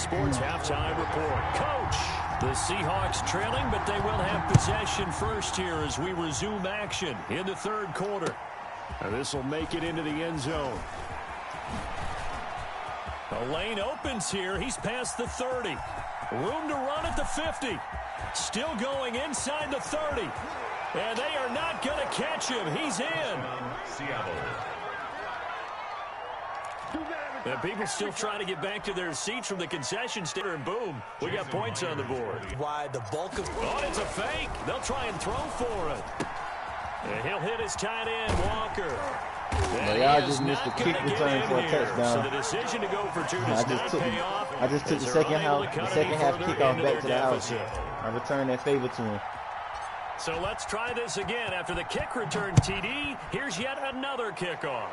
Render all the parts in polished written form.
Sports halftime report. Coach, the Seahawks trailing, but they will have possession first here as we resume action in the third quarter. And this will make it into the end zone. The lane opens here. He's past the 30. Room to run at the 50. Still going inside the 30. And they are not going to catch him. He's in. Seattle. And people still trying to get back to their seats from the concession stand, and boom, we got points on the board. Why the bulk of... Oh, it's a fake. They'll try and throw for it. And he'll hit his tight end, Walker. Y'all just missed the kick return for a touchdown. So the decision to go for two does not pay off. I just took the second half kickoff back to the house. I returned that favor to him. So let's try this again. After the kick return TD, here's yet another kickoff.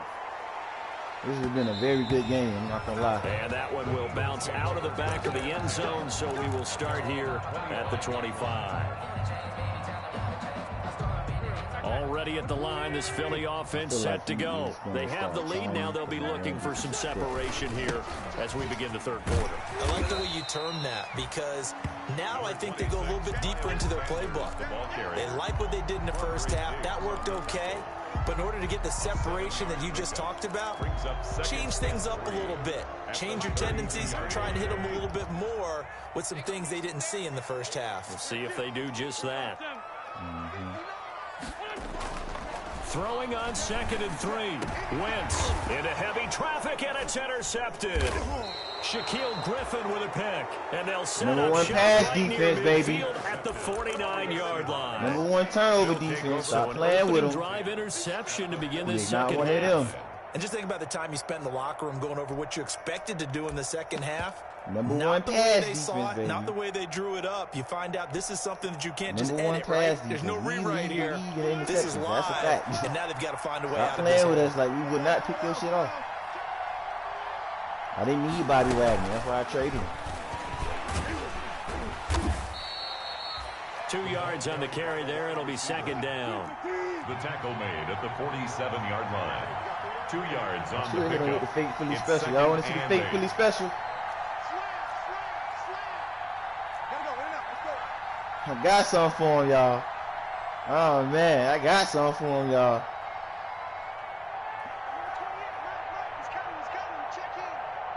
This has been a very good game, I'm not going to lie. And that one will bounce out of the back of the end zone, so we will start here at the 25. Already at the line, this Philly offense set to go. They have the lead now. They'll be looking for some separation here as we begin the third quarter. I like the way you term that, because now I think they go a little bit deeper into their playbook. They like what they did in the first half. That worked okay. But in order to get the separation that you just talked about, change things up a little bit. Change your tendencies, try and hit them a little bit more with some things they didn't see in the first half. We'll see if they do just that. Throwing on 2nd and 3. Wentz into heavy traffic, and it's intercepted. Shaquille Griffin with a pick, and they'll set Number up one shot pass right defense, baby. at the 49-yard line. Number one turnover defense. Stop playing with them. Drive interception to begin the Not second one half. of them. And just think about the time you spent in the locker room going over what you expected to do in the second half. Number not one the pass way they defense, saw it, baby. not the way they drew it up. You find out this is something that you can't just Number one edit, right? pass There's no defense. rewrite here. This is live, That's a fact. and now they've got to find a way Stop out of this. playing with us like we would not pick your shit off. I didn't need Bobby Wagner. That's why I traded him. 2 yards on the carry there. It'll be second down. The tackle made at the 47-yard line. 2 yards on Should the have hit him with the pickup. fake Philly It's special. Y'all want to see the second fake and Philly special? I got something for him, y'all. Oh, man. I got something for him, y'all.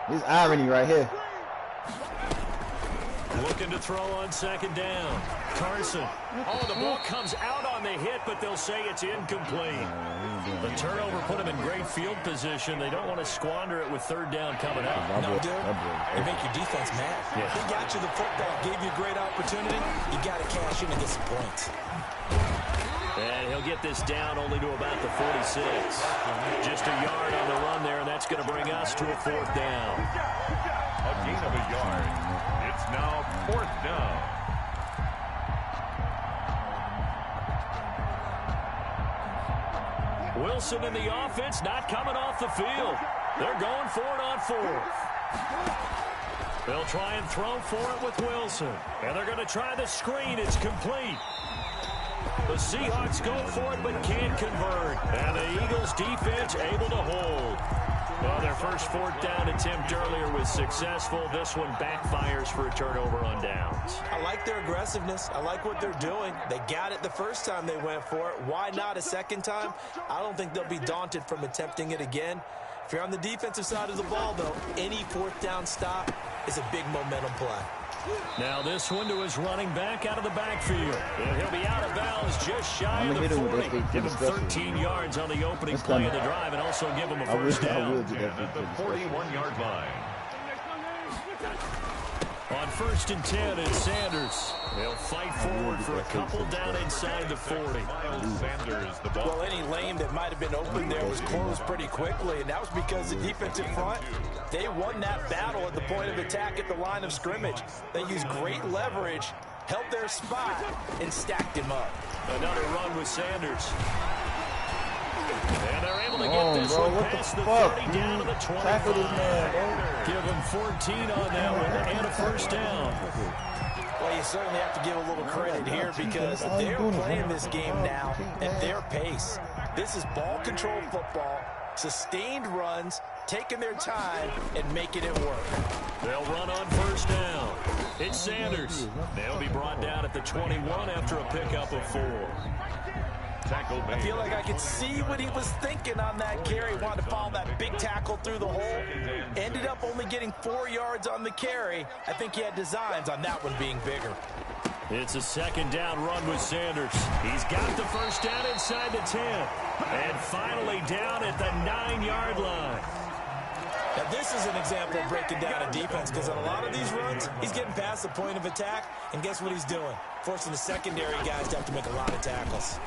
This irony right here. Looking to throw on 2nd down. Carson. Oh, the ball comes out on the hit, but they'll say it's incomplete. The turnover put them in great field position. They don't want to squander it with 3rd down coming up. No, dude. They make your defense mad. Yeah. He got you the football, gave you a great opportunity. You got to cash in and get some points. And he'll get this down only to about the 46. Just a yard on the run there, and that's going to bring us to a 4th down. A gain of a yard. It's now 4th down. Wilson in the offense, not coming off the field. They're going for it on 4th. They'll try and throw for it with Wilson. And they're going to try the screen. It's complete. The Seahawks go for it but can't convert. And the Eagles defense able to hold. Well, their first 4th down attempt earlier was successful. This one backfires for a turnover on downs. I like their aggressiveness. I like what they're doing. They got it the first time they went for it. Why not a second time? I don't think they'll be daunted from attempting it again. If you're on the defensive side of the ball, though, any 4th down stop is a big momentum play. Now this one to his running back out of the backfield. And he'll be out of bounds just shy of the 40. Give him 13 yards on the opening play of the drive and also give him a first down. At the 41-yard line. On 1st and 10, it's Sanders. They'll fight forward for a couple down inside the 40. Sanders, the ball. Well, any lane that might have been open there was closed pretty quickly, and that was because the defensive front, they won that battle at the point of attack at the line of scrimmage. They used great leverage, held their spot, and stacked him up. Another run with Sanders. And they're able to get this bro, one what past the the fuck, 30 down to the 25. Tackle this man, bro. Give him 14 on that one and a first down. Well, you certainly have to give a little credit here because they're playing this game now at their pace. This is ball control football, sustained runs, taking their time and making it work. They'll run on first down. It's Sanders. They'll be brought down at the 21 after a pickup of 4. I feel like I could see what he was thinking on that carry. Wanted to follow that big tackle through the hole. Ended up only getting 4 yards on the carry. I think he had designs on that one being bigger. It's a second down run with Sanders. He's got the first down inside the 10. And finally down at the 9-yard line. Now, this is an example of breaking down a defense, because on a lot of these runs, he's getting past the point of attack, and guess what he's doing? Forcing the secondary guys to have to make a lot of tackles.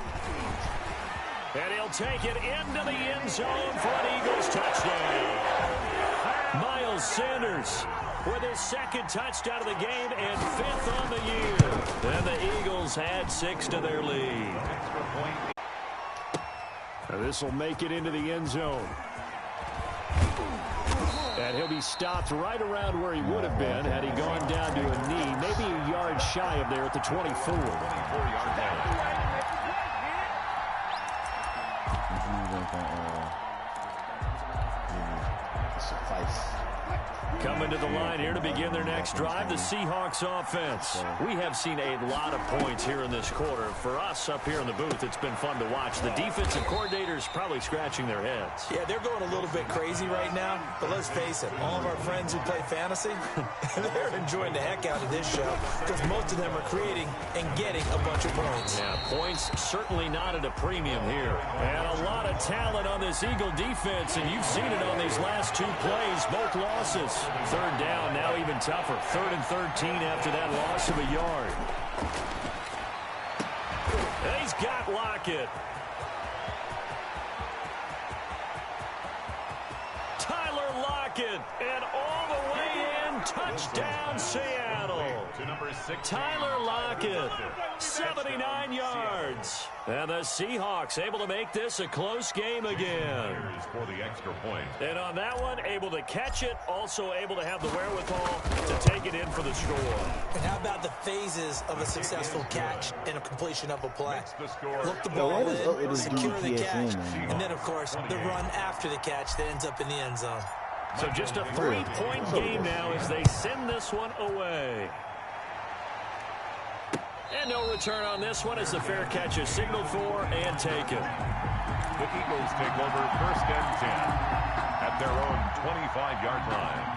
And he'll take it into the end zone for an Eagles touchdown. Miles Sanders with his second touchdown of the game and 5th on the year. And the Eagles add 6 to their lead. This will make it into the end zone. And he'll be stopped right around where he would have been had he gone down to a knee, maybe a yard shy of there at the 24. 24-yard line. Coming to the line here to begin their next drive, the Seahawks offense. We have seen a lot of points here in this quarter. For us up here in the booth, it's been fun to watch. The defensive coordinators probably scratching their heads. Yeah, they're going a little bit crazy right now, but let's face it, all of our friends who play fantasy, they're enjoying the heck out of this show because most of them are creating and getting a bunch of points. Yeah, points certainly not at a premium here. And a lot of talent on this Eagle defense, and you've seen it on these last 2 plays, both losses. Third down, now even tougher. 3rd and 13 after that loss of a yard. And he's got Lockett. Tyler Lockett, and all the way in, touchdown Seattle. Tyler Lockett, 79 yards. And the Seahawks able to make this a close game again. For the extra point. And on that one, able to catch it, also able to have the wherewithal to take it in for the score. And how about the phases of a successful catch and a completion of a play? Look the Yo, ball what in, is secure the catch, man? and then, of course, the run after the catch that ends up in the end zone. So just a 3-point game now as they send this one away. And no return on this one as the fair catch is signaled for and taken. The Eagles take over 1st and 10 at their own 25-yard line.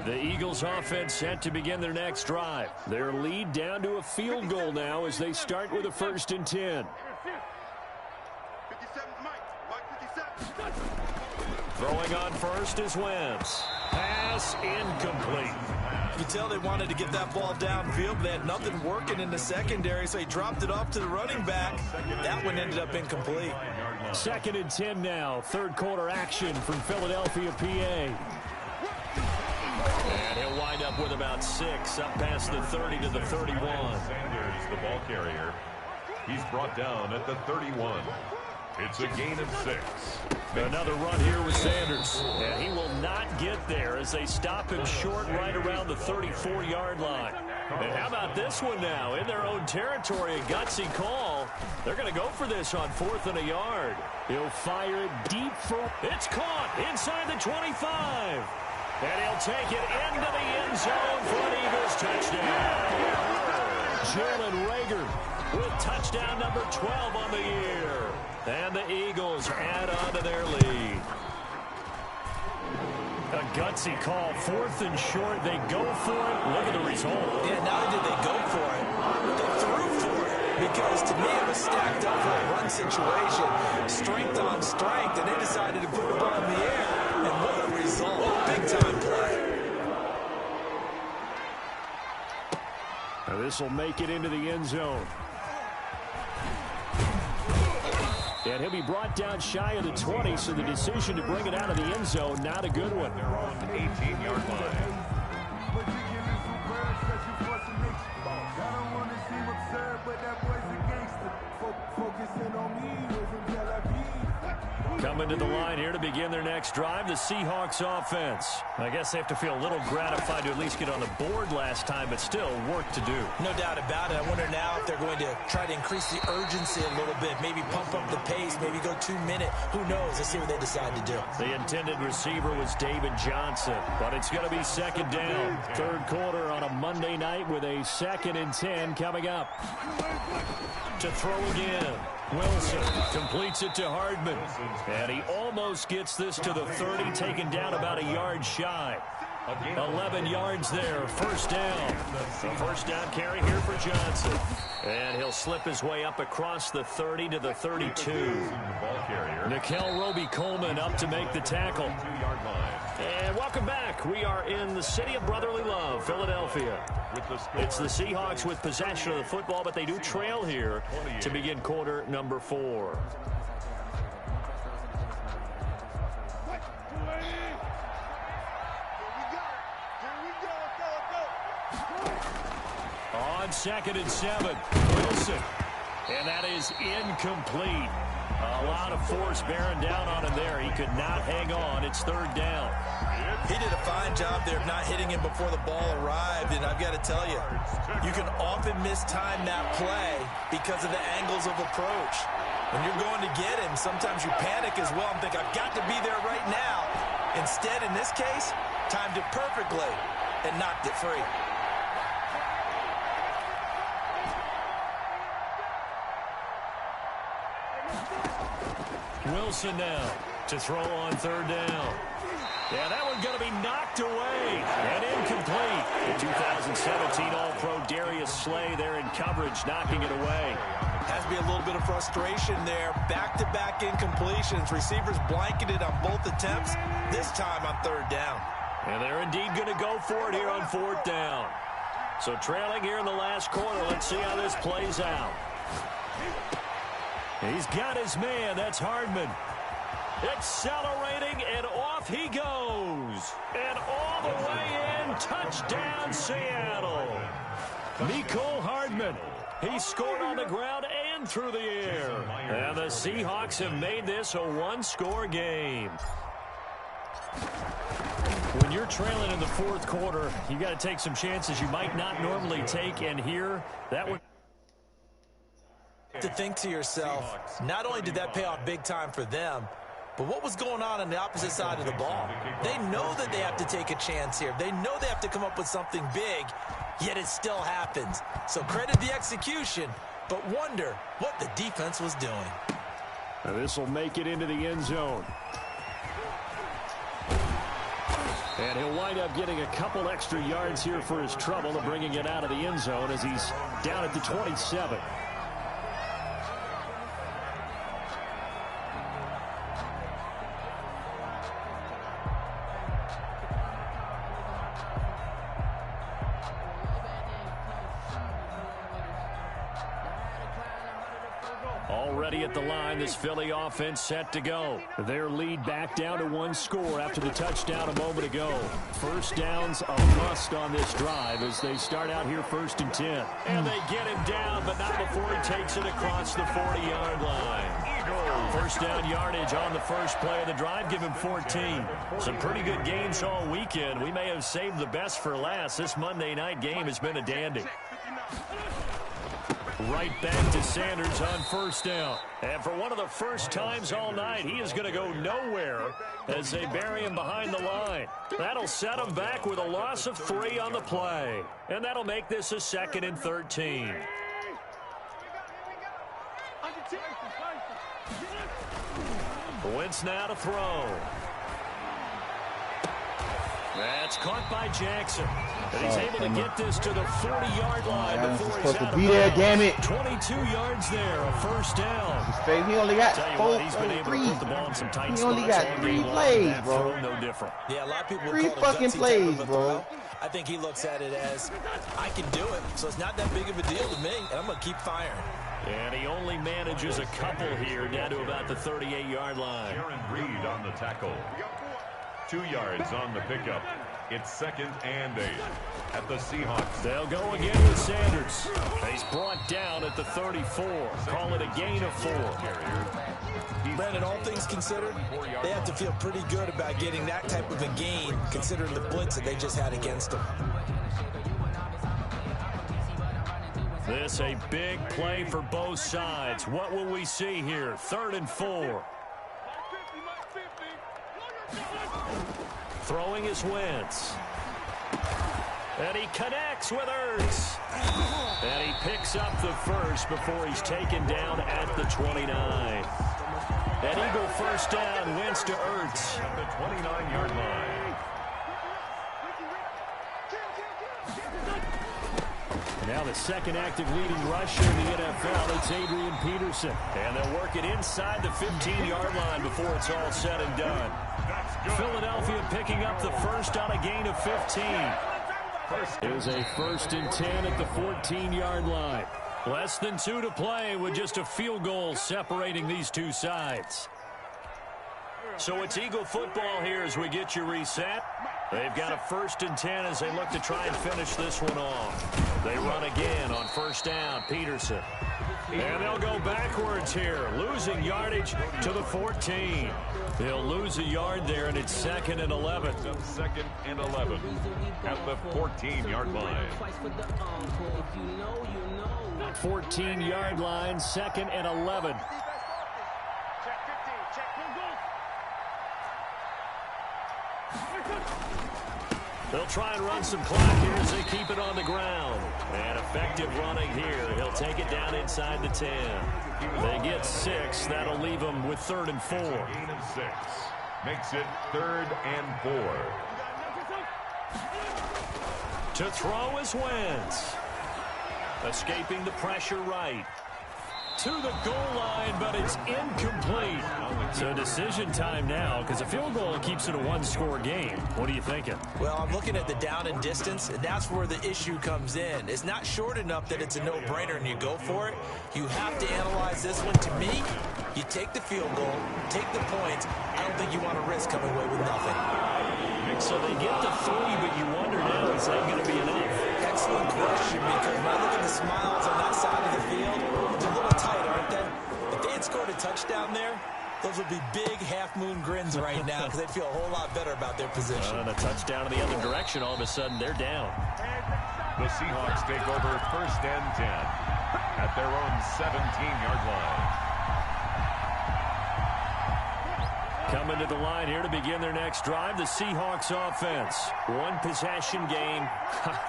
The Eagles offense set to begin their next drive. Their lead down to a field goal now as they start with a 1st and 10. Throwing on first is Wentz. Pass incomplete. You can tell they wanted to get that ball downfield, but they had nothing working in the secondary, so he dropped it off to the running back. That one ended up incomplete. 2nd and 10 now. 3rd quarter action from Philadelphia, PA. And he'll wind up with about 6 up past the 30 to the 31. Sanders, the ball carrier. He's brought down at the 31. It's a gain of 6. Another run here with Sanders. And he will not get there as they stop him short right around the 34-yard line. And how about this one now? In their own territory, a gutsy call. They're going to go for this on 4th and a yard. He'll fire it deep for... It's caught inside the 25. And he'll take it into the end zone for an Eagles touchdown. Jalen Reagor with touchdown number 12 on the year. And the Eagles add on to their lead. A gutsy call, 4th and short. They go for it. Look at the result. Yeah, not only did they go for it, they threw for it. Because to me, it was stacked up for a run situation. Strength on strength, and they decided to put the ball in the air. And what a result. Big-time play. Now this will make it into the end zone. And he'll be brought down shy of the 20, so the decision to bring it out of the end zone, not a good one. They're on the 18-yard line. Coming to the line here to begin their next drive, the Seahawks offense. I guess they have to feel a little gratified to at least get on the board last time, but still work to do. No doubt about it. I wonder now if they're going to try to increase the urgency a little bit, maybe pump up the pace, maybe go 2 minute. Who knows? Let's see what they decide to do. The intended receiver was David Johnson, but it's going to be second down. Third quarter on a Monday night with a 2nd and 10 coming up. To throw again. Wilson completes it to Hardman. And he almost gets this to the 30, taken down about a yard shy. 11 yards there, first down. The first down carry here for Johnson. And he'll slip his way up across the 30 to the 32. Nickel Roby-Coleman up to make the tackle. And welcome back. We are in the city of brotherly love, Philadelphia. It's the Seahawks with possession of the football, but they do trail here to begin quarter number 4. On 2nd and 7, Wilson. And that is incomplete. A lot of force bearing down on him there. He could not hang on. It's 3rd down. He did a fine job there of not hitting him before the ball arrived. And I've got to tell you, you can often mistime that play because of the angles of approach. When you're going to get him, sometimes you panic as well and think, I've got to be there right now. Instead, in this case, timed it perfectly and knocked it free. Wilson now to throw on 3rd down. Yeah, that one's going to be knocked away and incomplete. The 2017 All-Pro Darius Slay there in coverage, knocking it away. Has to be a little bit of frustration there. Back-to-back incompletions. Receivers blanketed on both attempts, this time on 3rd down. And they're indeed going to go for it here on 4th down. So trailing here in the last quarter. Let's see how this plays out. He's got his man. That's Hardman. Accelerating, and off he goes. And all the way in, touchdown Seattle. Mecole Hardman. He scored on the ground and through the air. And the Seahawks have made this a 1-score game. When you're trailing in the 4th quarter, you got to take some chances you might not normally take, and here, that one. To think to yourself, not only did that pay off big time for them, but what was going on the opposite side of the ball? They know that they have to take a chance here. They know they have to come up with something big, yet it still happens. So credit the execution, but wonder what the defense was doing. This will make it into the end zone. And he'll wind up getting a couple extra yards here for his trouble of bringing it out of the end zone as he's down at the 27. Already at the line, this Philly offense set to go. Their lead back down to 1 score after the touchdown a moment ago. First down's a must on this drive as they start out here 1st and 10. And they get him down, but not before he takes it across the 40-yard line. First down yardage on the first play of the drive, give him 14. Some pretty good games all weekend. We may have saved the best for last. This Monday night game has been a dandy. Right back to Sanders on 1st down. And for one of the first times all night, he is going to go nowhere as they bury him behind the line. That'll set him back with a loss of 3 on the play. And that'll make this a 2nd and 13. Wentz now to throw. That's caught by Jackson. And he's able to get this to the 40-yard line before he's out of bounds. Damn it. 22 yards there, a first down. He only got three. He only got 3 plays, bro. No different. Yeah, a lot of people 3 fucking plays, bro. I think he looks at it as, I can do it, so it's not that big of a deal to me, and I'm going to keep firing. And he only manages a couple here, down to about the 38-yard line. Aaron Reed on the tackle. 2 yards on the pickup. It's 2nd and 8 at the Seahawks. They'll go again with Sanders. He's brought down at the 34. Call it a gain of 4. He's Brandon, all things considered, they have to feel pretty good about getting that type of a gain, considering the blitz that they just had against them. This a big play for both sides. What will we see here? 3rd and 4. Throwing is Wentz. And he connects with Ertz. And he picks up the first before he's taken down at the 29. An Eagle first down, Wentz to Ertz. At the 29-yard line. Now the second active leading rusher in the NFL, it's Adrian Peterson. And they'll work it inside the 15-yard line before it's all said and done. Philadelphia picking up the first on a gain of 15. It was a 1st and 10 at the 14-yard line. Less than 2 to play with just a field goal separating these two sides. So it's Eagle football here as we get you reset. They've got a 1st and 10 as they look to try and finish this one off. They run again on 1st down, Peterson. And they'll go backwards here, losing yardage to the 14. They'll lose a yard there, and it's 2nd and 11. 2nd and 11 at the 14-yard line. 14-yard line, 2nd and 11. They'll try and run some clock here as they keep it on the ground. And effective running here. He'll take it down inside the 10. They get 6. That'll leave them with 3rd and 4. Gain of 6. Makes it 3rd and 4. To throw is Wentz. Escaping the pressure right. To the goal line, but it's incomplete. So decision time now, because a field goal keeps it a one-score game. What are you thinking? Well, I'm looking at the down and distance, and that's where the issue comes in. It's not short enough that it's a no-brainer and you go for it. You have to analyze this one. To me, you take the field goal, take the points. I don't think you want to risk coming away with nothing. So they get the 3, but you wonder now, is that going to be enough? Excellent question, because when I look at the smiles on that side of the field, it's a little tight, aren't they? If they had scored a touchdown there, those would be big half-moon grins right now because they feel a whole lot better about their position. And a touchdown in the other direction, all of a sudden they're down. The Seahawks take over 1st and 10 at their own 17-yard line. Coming to the line here to begin their next drive, the Seahawks offense. One possession game.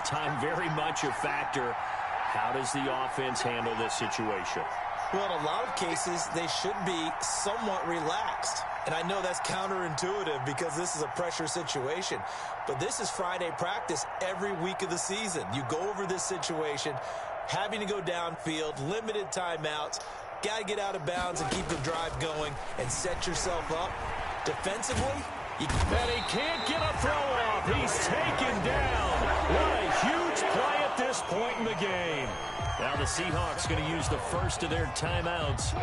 Time very much a factor. How does the offense handle this situation? Well, in a lot of cases, they should be somewhat relaxed. And I know that's counterintuitive because this is a pressure situation. But this is Friday practice every week of the season. You go over this situation, having to go downfield, limited timeouts, got to get out of bounds and keep the drive going and set yourself up. Defensively, and he can't get a throw off. He's taken down. What a huge play at this point in the game. Now the Seahawks going to use the first of their timeouts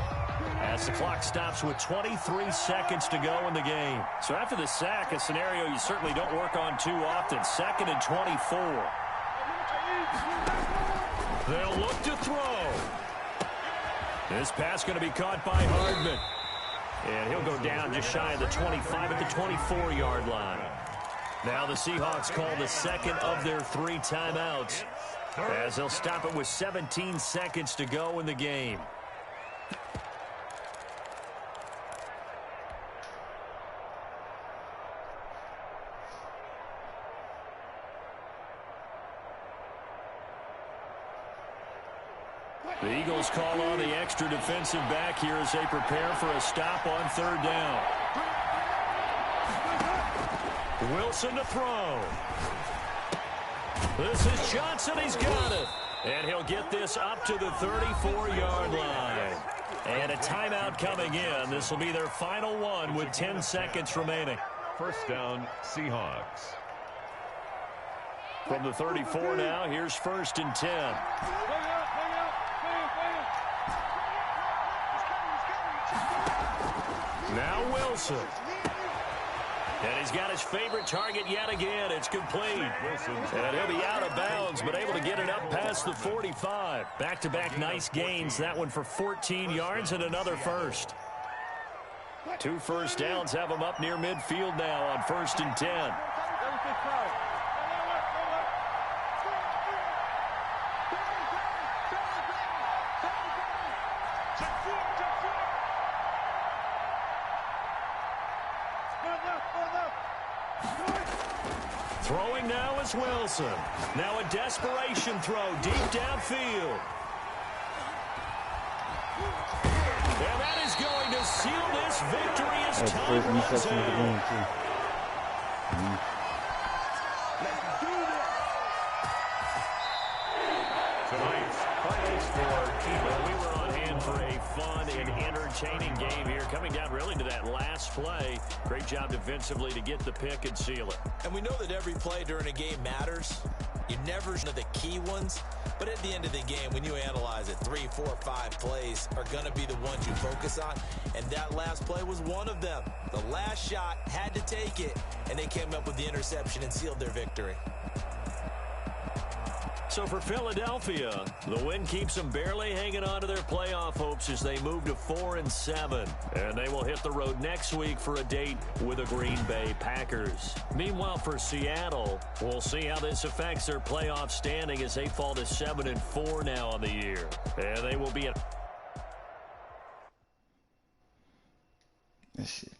as the clock stops with 23 seconds to go in the game. So after the sack, a scenario you certainly don't work on too often. 2nd and 24. They'll look to throw. This pass going to be caught by Hardman. And he'll go down just shy of the 25 at the 24-yard line. Now the Seahawks call the second of their 3 timeouts as they'll stop it with 17 seconds to go in the game. The Eagles call on the extra defensive back here as they prepare for a stop on 3rd down. Wilson to throw. This is Johnson. He's got it. And he'll get this up to the 34-yard line. And a timeout coming in. This will be their final one with 10 seconds remaining. 1st down, Seahawks. From the 34 now, here's 1st and 10. Now Wilson. And he's got his favorite target yet again. It's complete. And he'll be out of bounds, but able to get it up past the 45. Back-to-back nice gains. That one for 14 yards and another first. 2 first downs have them up near midfield now on 1st and 10. Throwing now is Wilson. Now a desperation throw deep downfield. And that is going to seal this victory as time runs out. Tonight's final score, We were on hand for a fun and entertaining game here, coming down really to that last play. Great job defensively to get the pick and seal it. And we know that every play during a game matters. You never know the key ones. But at the end of the game, when you analyze it, 3, 4, 5 plays are going to be the ones you focus on. And that last play was one of them. The last shot had to take it, and they came up with the interception and sealed their victory. So for Philadelphia, the win keeps them barely hanging on to their playoff hopes as they move to 4-7. And they will hit the road next week for a date with the Green Bay Packers. Meanwhile, for Seattle, we'll see how this affects their playoff standing as they fall to 7-4 now on the year. And they will be at... That shit